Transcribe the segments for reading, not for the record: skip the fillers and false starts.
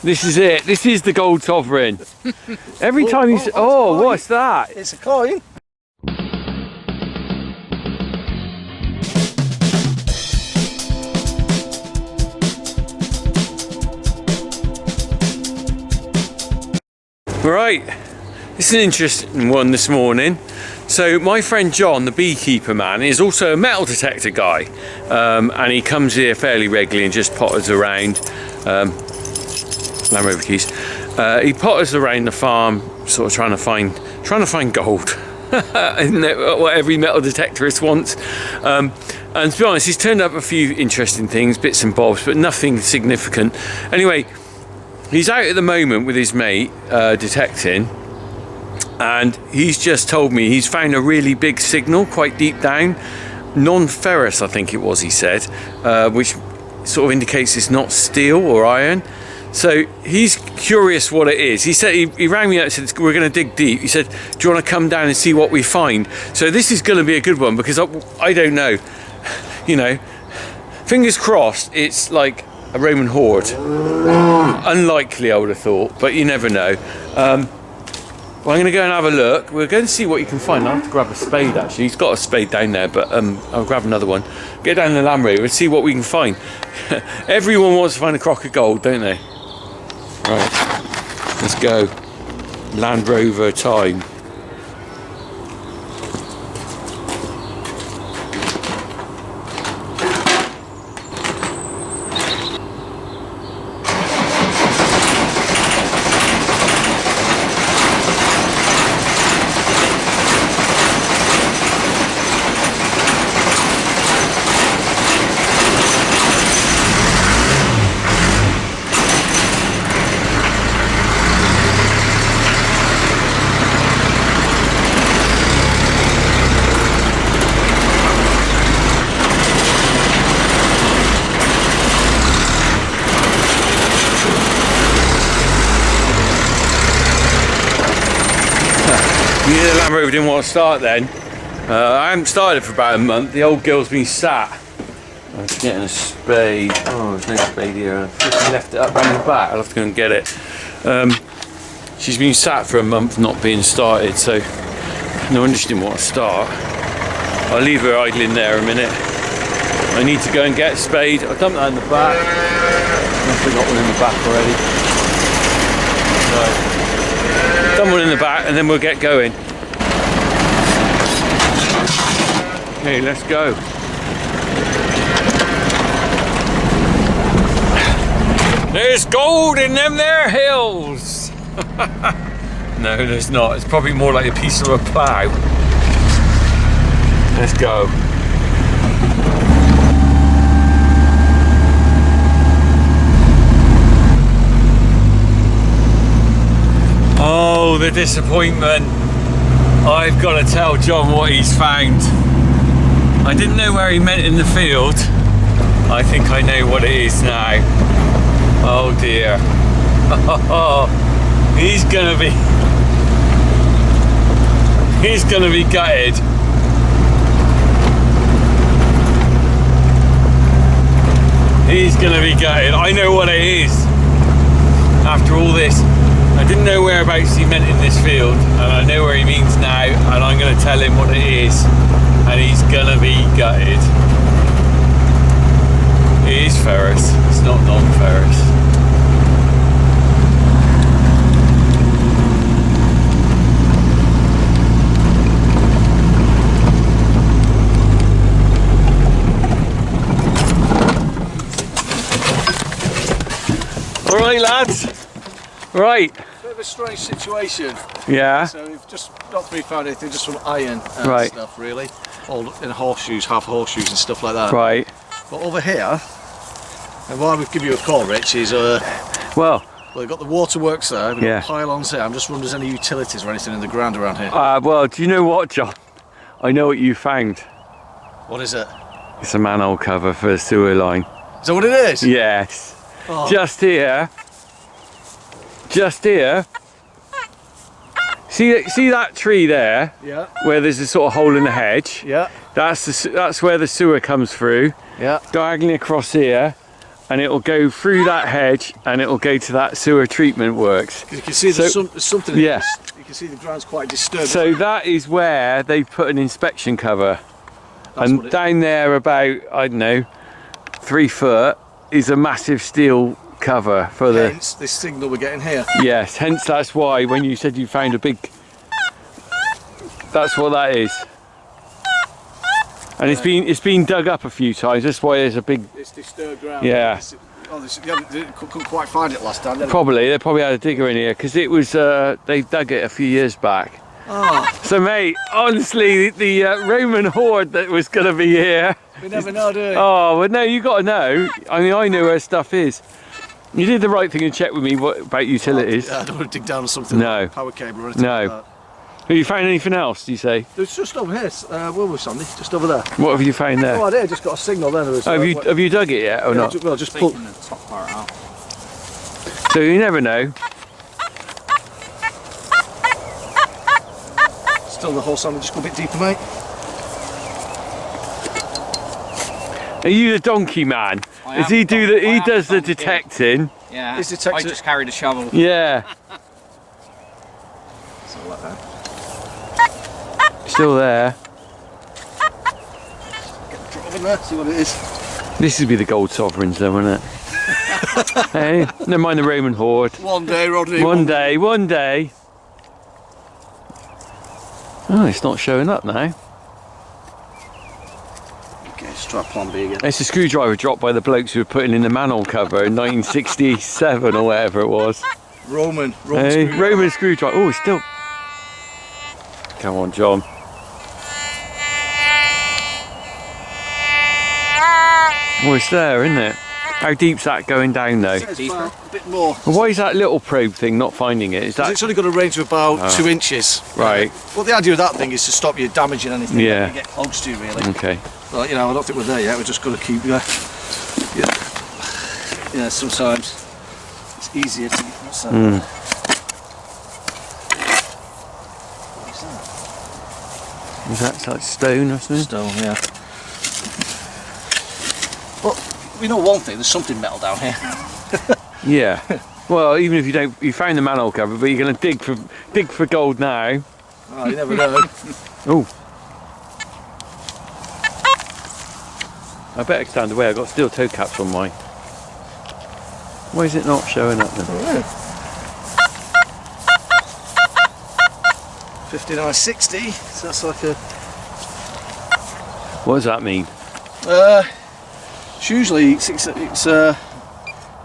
This is it. This is the gold sovereign. Every time you... Oh, what's that? It's a coin. Right, this is an interesting one this morning. So my friend John, the beekeeper man, is also a metal detector guy, and he comes here fairly regularly and just potters around. Land Rover keys. He potters around the farm, sort of trying to find gold. Isn't that what every metal detectorist wants? And to be honest, he's turned up a few interesting things, bits and bobs, but nothing significant. Anyway. He's out at the moment with his mate detecting, and he's just told me he's found a really big signal quite deep down, non-ferrous I think it was, he said, which sort of indicates it's not steel or iron. So he's curious what it is. He said he rang me up and said we're going to dig deep. He said, do you want to come down and see what we find? So this is going to be a good one, because I don't know, you know, fingers crossed it's like a Roman hoard. Unlikely, I would have thought, but you never know. Well, I'm going to go and have a look. We're going to see what you can find. I'll have to grab a spade, actually. He's got a spade down there, but I'll grab another one. Get down the Land Rover and see what we can find. Everyone wants to find a crock of gold, don't they? Right, let's go. Land Rover time. Yeah, the Land Rover didn't want to start then. I haven't started for about a month. The old girl's been sat. I was getting a spade. Oh, there's no spade here. I've just left it up round the back. I'll have to go and get it. She's been sat for a month not being started, so no wonder she didn't want to start. I'll leave her idling there a minute. I need to go and get a spade. I'll dump that in the back. I've got one in the back already. Right. Dump one in the back and then we'll get going. Okay, let's go. There's gold in them there hills. No, there's not. It's probably more like a piece of a plough. Let's go. Oh, the disappointment. I've got to tell John what he's found. I didn't know where he meant in the field. I think I know what it is now. Oh dear. Oh, he's gonna be gutted. He's gonna be gutted. I know what it is. After all this, I didn't know whereabouts he meant in this field, and I know where he means now, and I'm going to tell him what it is, and he's going to be gutted. It is ferrous, it's not non-ferrous. Alright lads, right. Bit of a strange situation. Yeah. So we've just not really found anything, just some iron and right. stuff really. All in horseshoes, half horseshoes and stuff like that. Right. But over here, and why we've given you a call, Rich, is well, we've got the waterworks there, we've got pylons here. I'm just wondering if there's any utilities or anything in the ground around here. Well, do you know what, John? I know what you found. What is it? It's a manhole cover for a sewer line. Is that what it is? Yes. Oh. Just here. Just here. See that tree there? Yeah. Where there's a sort of hole in the hedge? Yeah. That's where the sewer comes through. Yeah. Diagonally across here. and it'll go through that hedge and it'll go to that sewer treatment works. You can see there's something. Yeah. You can see the ground's quite disturbed. So that is where they put an inspection cover. That's And down there about, I don't know, 3 foot is a massive steel cover for the... Hence this signal we're getting here. Yes, hence that's why when you said you found a big... That's what that is. And it's been dug up a few times, that's why there's a big... It's disturbed ground. Yeah. They couldn't quite find it last time, did They probably had a digger in here, because it was, they dug it a few years back. Oh. So mate, honestly, the Roman horde that was going to be here... We never know, do we? Oh, well no, you got to know. I mean, I know where stuff is. You did the right thing and checked with me about utilities. I don't want to dig down on something like power cable or anything like that. Have you found anything else, do you say? There's just over here, where was Sandy? Just over there. What have you found there? Oh, I did, just got a signal then. Have you dug it yet or not? Well, just pull the top part out. So you never know. Still the whole Sandy, just go a bit deeper, mate. Are you the donkey man? Does he do the? He does the detecting. Yeah. He's detecting. I just carried a shovel. Yeah. Something like that. Still there. Get the drop in there, see what it is. This would be the gold sovereigns, though, wouldn't it? Hey, never mind the Roman horde. One day, Rodney. One day. Oh, it's not showing up now. Okay, let's try plan B again. It's a screwdriver dropped by the blokes who were putting in the manhole cover in 1967 or whatever it was. Roman screwdriver. Oh, it's still... Come on, John. Oh, it's there, isn't it? How deep's that going down though? A bit more. Well, why is that little probe thing not finding it? Is that... It's only got a range of about 2 inches. Right. Well, the idea of that thing is to stop you damaging anything that you get close to, really. Okay. Well, you know, I don't think we're there yet. We're just got to keep. Yeah, sometimes it's easier to. What's that? Is that like stone or something? Stone, yeah. Well, we know one thing. There's something metal down here. Yeah. Well, even if you found the manhole cover, but you're going to dig for gold now. Oh, you never know. Oh. I better stand away. I've got steel toe caps on mine. Why is it not showing up then? 5960. So that's like a. What does that mean? It's usually it's oh,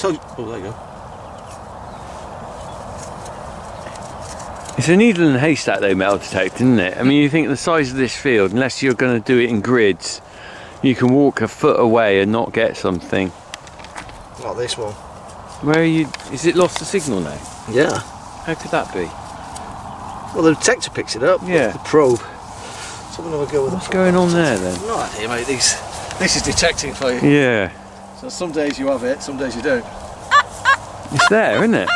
there you go. It's a needle and haystack though, metal detector, isn't it? I mean, you think the size of this field, unless you're going to do it in grids, you can walk a foot away and not get something. Not this one. Where are you? Is it lost the signal now? Yeah. How could that be? Well, the detector picks it up. Yeah. The probe. So we're gonna go with. What's going on there then? No idea, mate. This is detecting for you. Yeah. So some days you have it, some days you don't. It's there, isn't it?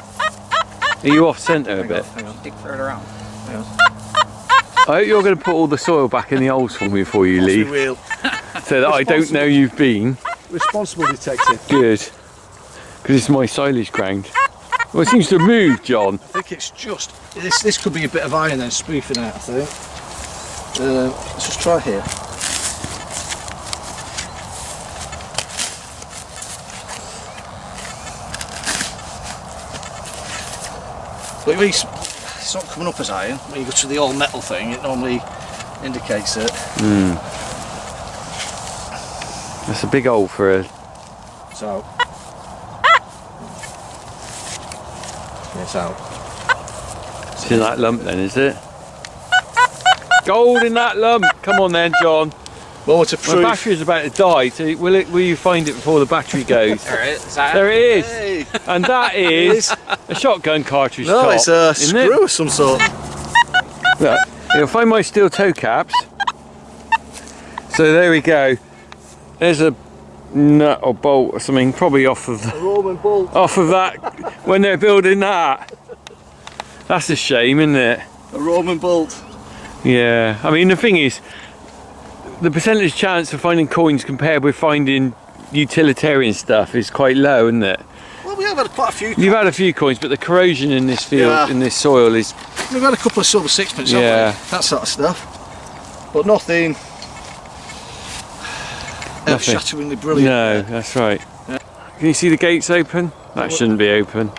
Are you off centre a bit? Hang on, dig further out. Hang on. I hope you're going to put all the soil back in the holes for me before you leave, We will. so that I don't know you've been. Responsible detective. Good. Because it's my silage ground. Well, it seems to have moved, John. I think it's just this could be a bit of iron then spoofing out, I think. Let's just try here. But it's not coming up as iron. When you go to the all metal thing, it normally indicates it. That's a big hole for a... It's out. It's out. It's in that lump then, is it? Gold in that lump! Come on then, John. Well, to My prove. battery's about to die, so will you find it before the battery goes? There it is. Is that There it is! Hey. And that is a shotgun cartridge No, top, it's a isn't it? screw of some sort. Look, you'll find my steel toe caps. So there we go. There's a nut or bolt or something, probably off of A Roman bolt. that when they're building that. That's a shame, isn't it? A Roman bolt. Yeah. I mean, the thing is, the percentage chance of finding coins compared with finding utilitarian stuff is quite low, isn't it? Well, we have had quite a few. You've had a few coins, but the corrosion in this field, Yeah. in this soil, is. We've had a couple of silver sixpence, haven't Yeah. we? That sort of stuff. But nothing earth-shatteringly brilliant. No, that's right. Yeah. Can you see the gates open? That shouldn't be open.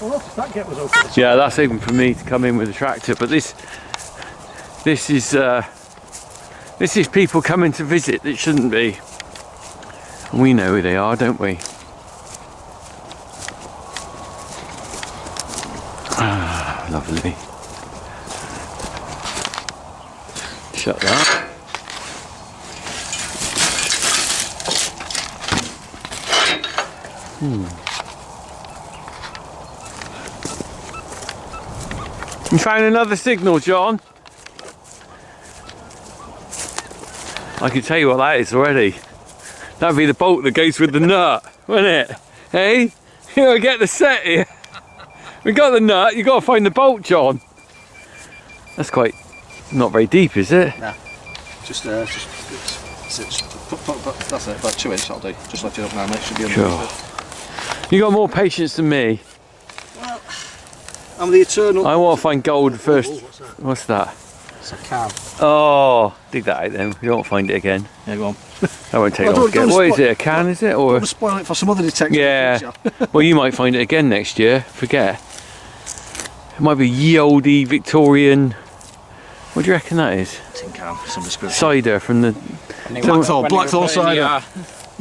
Well, notice that gate was open. Yeah, that's open for me to come in with the tractor. But this is people coming to visit that shouldn't be. And we know who they are, don't we? Ah, lovely. Shut that. You found another signal, John? I can tell you what that is already. That'd be the bolt that goes with the nut, wouldn't it? Hey? You gotta get the set here. We got the nut, you gotta find the bolt, John. That's quite not very deep, is it? No. Just that's it, about 2 inches, I'll do. Just let it up now, mate. Should be under Sure. You got more patience than me. Well, I'm the eternal. I want to find gold first. What's that? It's a can. Oh, dig that out then. We don't find it again. Yeah, go on. That won't take Well, long to get. don't What is spoil- it? A can, is it? Or Don't spoil it for some other detective. yeah. Well, you might find it again next year. Forget. It might be ye olde Victorian. What do you reckon that is? Tin can, some description. Cider from the. Blackthorn cider.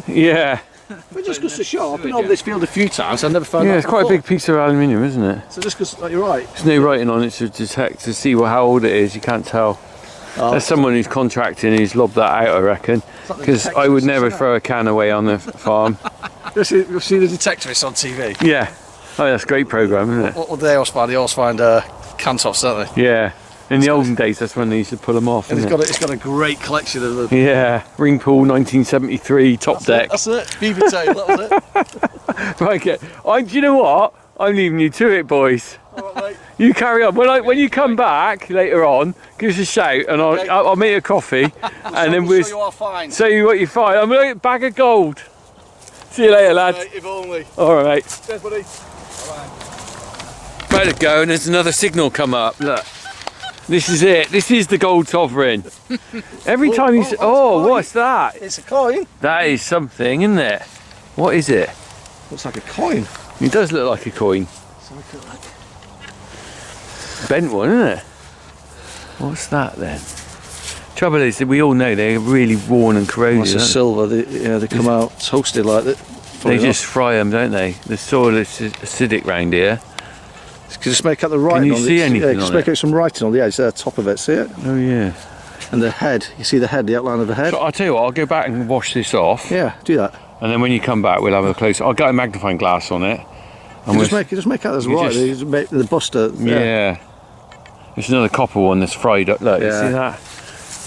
Yeah. We just goes to show. I've been over this field a few times. I never found. Yeah, that it's quite a before. big piece of aluminium, isn't it? So just because you're right. There's no writing on it to detect to see how old it is. You can't tell. Oh. There's someone who's contracting who's lobbed that out, I reckon. like the Because I would detectives, never isn't it? throw a can away on the farm. You'll see the detectives on TV. Yeah. Oh, that's a great programme, isn't it? What would they always find? They always find can-toffs, don't they? Yeah. In the olden days, that's when they used to pull them off. And Isn't it's got a great collection of the. Yeah. Ring pool, 1973, top deck. That's it. Beaver tail. That was it. Right, do you know what? I'm leaving you to it, boys. All right, mate. You carry on. When you come back later on, give us a shout, and Okay. I'll make you a coffee, and then we'll we'll show you our finds. show you what you find. I'm gonna get a bag of gold. See you later, lads. Mate, if only. All right, mate. Cheers, buddy. Better go, and there's another signal come up. Look, this is it. This is the gold sovereign. Every time you say, oh, what's that? It's a coin. That is something, isn't it? What is it? Looks like a coin. It does look like a coin. Like Bent one, isn't it? What's that then? Trouble is that we all know they're really worn and corroded. That's a aren't silver. They come out toasted like that. they just fry them, don't they? The soil is acidic round here. Just make out the writing. you on see it. anything Yeah, just on make it? out some writing on the edge there, top of it. See it? Oh yeah. And the head. You see the head, the outline of the head? So I'll tell you what, I'll go back and wash this off, Yeah, do that. and then when you come back, we'll have a close. I'll get a magnifying glass on it. And Just make out there's you right. just- Just make the buster. Yeah. There's another copper one that's fried up. Look, you Yeah. see that?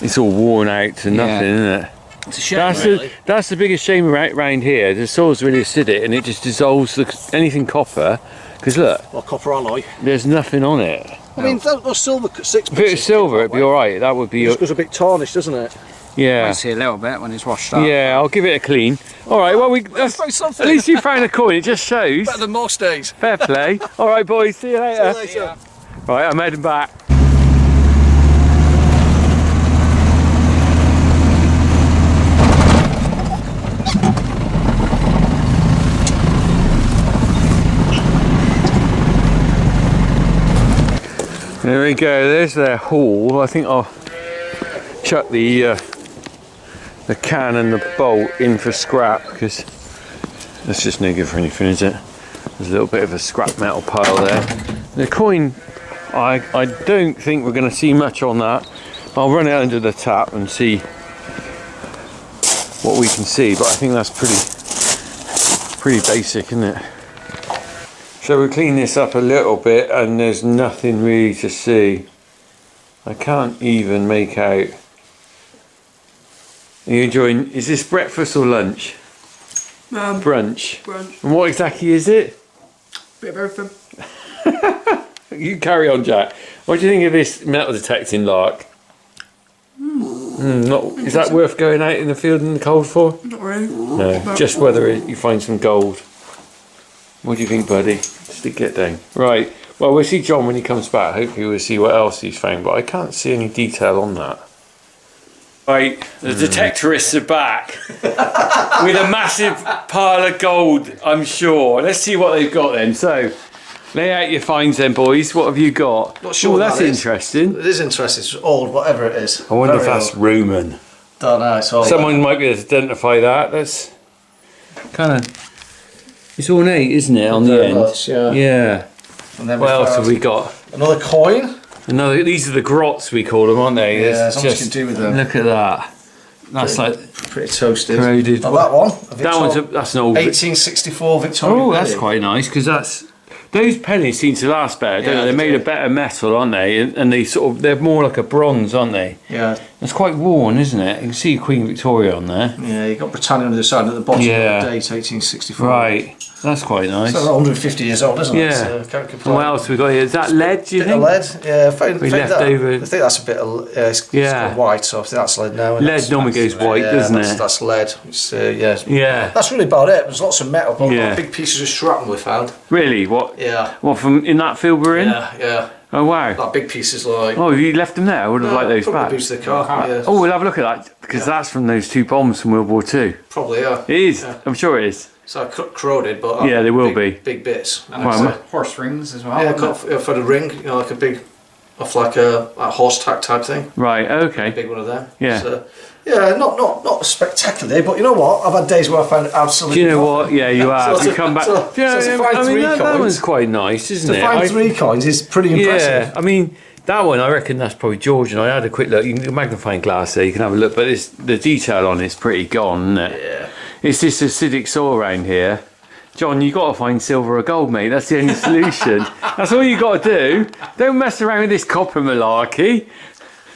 It's all worn out to nothing, isn't it? It's a shame, That's the biggest shame around here. The soil's really acidic and it just dissolves anything copper. Because look, Or copper alloy. there's nothing on it. I mean, those silver sixpences. If it was silver, it'd be all right. That would be. It just goes a bit tarnished, doesn't it? Yeah. I see a little bit when it's washed up. Yeah, I'll give it a clean. All right. Well, Found something. at least you found a coin. It just shows. Better than most days. Fair play. All right, boys. See you later. See you later. Right, I'm heading back. There we go. There's their haul. I think I'll chuck the can and the bolt in for scrap because that's just no good for anything, is it? There's a little bit of a scrap metal pile there. The coin, I don't think we're going to see much on that. I'll run it under the tap and see what we can see, but I think that's pretty basic, isn't it? So we'll clean this up a little bit and there's nothing really to see. I can't even make out. Are you enjoying, is this breakfast or lunch? Brunch. Brunch. And what exactly is it? Bit of everything. You carry on, Jack. What do you think of this metal detecting lark? Is that worth going out in the field in the cold for? Not really. No, just whether you find some gold. What do you think, buddy? Stick it down. Right, well, we'll see John when he comes back. Hopefully we'll see what else he's found, but I can't see any detail on that. Right, the detectorists are back with a massive pile of gold, I'm sure. Let's see what they've got then. So, lay out your finds then, boys. What have you got? Not sure. Oh, that's interesting. It is interesting. It's old, whatever it is. I wonder if Very that's old. Roman. Don't know. It's all Someone might be able to identify that. That's kind of... It's ornate, isn't it, on the very end? much, yeah. Yeah. And then What else have found we got? another coin. Another. These are the grots we call them, aren't they? Yeah, It's there's not much you can do with them. Look at that. That's like Pretty toasted. corroded. Oh, that one. That's an old. 1864 Victoria. Oh, that's quite nice because those pennies seem to last better, don't Yeah, they? They're they made do. of better metal, aren't they? And they're more like a bronze, aren't they? Yeah. It's quite worn, isn't it? You can see Queen Victoria on there. Yeah, you got Britannia on the side at the bottom. Yeah. Of the date 1864. Right, that's quite nice. So 150 years old, isn't it? Yeah. So can't complain. What else we got here? Is that lead? Do you Bit think? of lead, yeah. I think left that, over- I think that's a bit of it's Yeah. got white, so I think that's lead now. and Lead that's- normally goes white, yeah, doesn't that's, it? That's lead. It's, yeah. Yeah. That's really about it. There's lots of metal, but Yeah. big pieces of shrapnel we found. Really? What? Yeah. What from in that field we're in? Yeah, yeah. Oh wow. Like big pieces like. Oh, have you left them there? I would have liked those probably back. boots of the car. Yeah. Oh, we'll have a look at that because that's from those two bombs from World War II. Probably, yeah. It is. Yeah. I'm sure it is. So corroded, but Yeah, they will big, be. Big bits. And Well, it's, Horse rings as well. yeah, isn't it? for the ring, you know, like a big, off like a horse tack type thing. Right. Okay. Big one of them. Yeah. So, yeah, not spectacular, but you know what? I've had days where I found absolutely. Do you know nothing. what? Yeah, you have. So you to- come back. so- Yeah, so to find I mean three that coins- one's quite nice, isn't To it? find 3 coins is pretty impressive. Yeah, I mean that one. I reckon that's probably Georgian. I had a quick look. You can get a magnifying glass there. You can have a look, but the detail on it's pretty gone, isn't it? Yeah. It's this acidic soil around here. John, you got to find silver or gold, mate. That's the only solution. That's all you got to do. Don't mess around with this copper malarkey.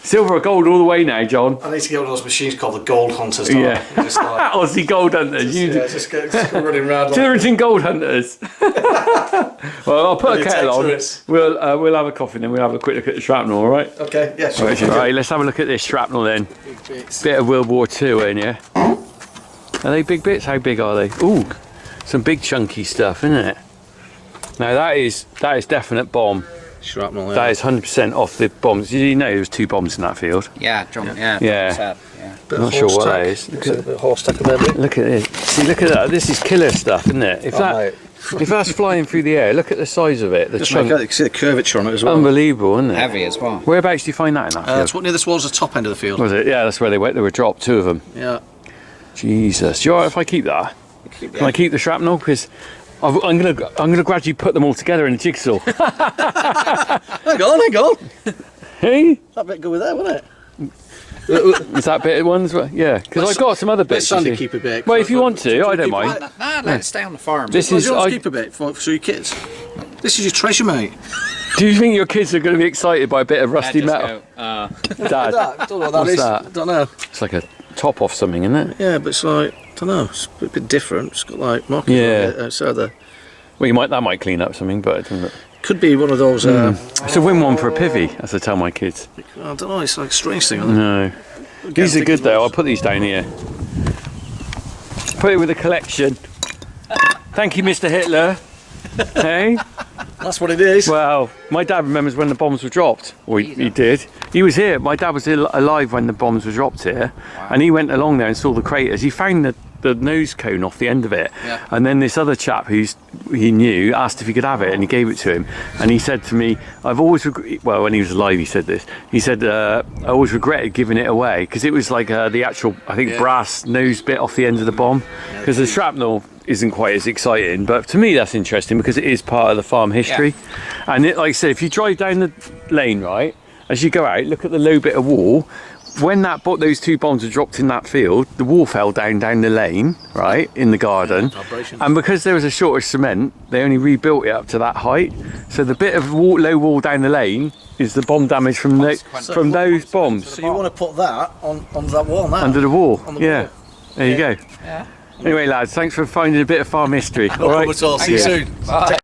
Silver or gold all the way now, John. I need to get one of those machines called the Gold Hunters. don't I? Yeah. Just like, Aussie Gold Hunters. You just go running around. Like, Tillerton Gold Hunters. Well, I'll put a The kettle on. detectorists. We'll have a coffee and then we'll have a quick look at the shrapnel, all right? okay, yeah, sure. Right, let's have a look at this shrapnel then. Big bits. Bit of World War II in here. Are they big bits? How big are they? Ooh, some big chunky stuff, isn't it? Now that is definite bomb. Shrapnel, yeah. That is 100% off the bombs. Did you know there was 2 bombs in that field? Yeah, John. Yeah. Yeah. John said, yeah. Bit I'm of not sure horse what tack. that is. Looks like a bit of horse tack there, mate. Look at this. See, look at that. This is killer stuff, isn't it? If mate. if that's flying through the air, look at the size of it. The Just chunk. like that, you can see the curvature on it as well. Unbelievable, isn't it? Heavy as well. Whereabouts do you find that in that field? That's what near towards the top end of the field. Was it? Yeah, that's where they went. They were dropped, 2 of them. Yeah. Jesus. Do you alright if I keep that? Can I keep the shrapnel? Because I'm gonna gradually put them all together in a jigsaw. Hang on. Hey? That bit go with there, wasn't it? Is that bit of ones? Yeah, because I've got some other Let bits. you Sandy see. keep a bit. Well, if you want to, I don't mind. Nah, let it stay on the farm. This Well, is. you want I, to keep a bit for your kids. This is your treasure, mate. do you think your kids are going to be excited by a bit of Yeah, rusty just metal? go, Dad, Don't know what that What's is. that? Don't know. it's like a top off something, isn't it? Yeah, but it's like, don't know. It's a bit different. It's got like markings Yeah. on it outside there. Well, that might clean up something, but it doesn't look. Could be one of those. It's a win one for a pivy, as I tell my kids. I don't know. It's like a strange thing. I think. No. These are good though. I'll put these down here. Put it with a collection. Thank you, Mr. Hitler. Hey? That's what it is. Well, my dad remembers when the bombs were dropped. Or he did. He was here. My dad was alive when the bombs were dropped here. And he went along there and saw the craters. He found the nose cone off the end of it. Yeah. And then this other chap he knew asked if he could have it, and he gave it to him. And he said to me, I've always well, when he was alive he said this. He said, I always regretted giving it away because it was like the actual, I think, brass nose bit off the end of the bomb. Because the shrapnel isn't quite as exciting, but to me that's interesting because it is part of the farm history. And like I said, if you drive down the lane, right, as you go out, look at the low bit of wall. When those 2 bombs were dropped in that field, the wall fell down the lane, right, in the garden. And because there was a shortage of cement, they only rebuilt it up to that height. So the bit of low wall down the lane is the bomb damage from those bombs So you want to put that on that wall now? under the wall. On the Yeah, wall. there you go. Yeah. Anyway, lads, thanks for finding a bit of farm history. No All right. problem at all. See you soon. Bye.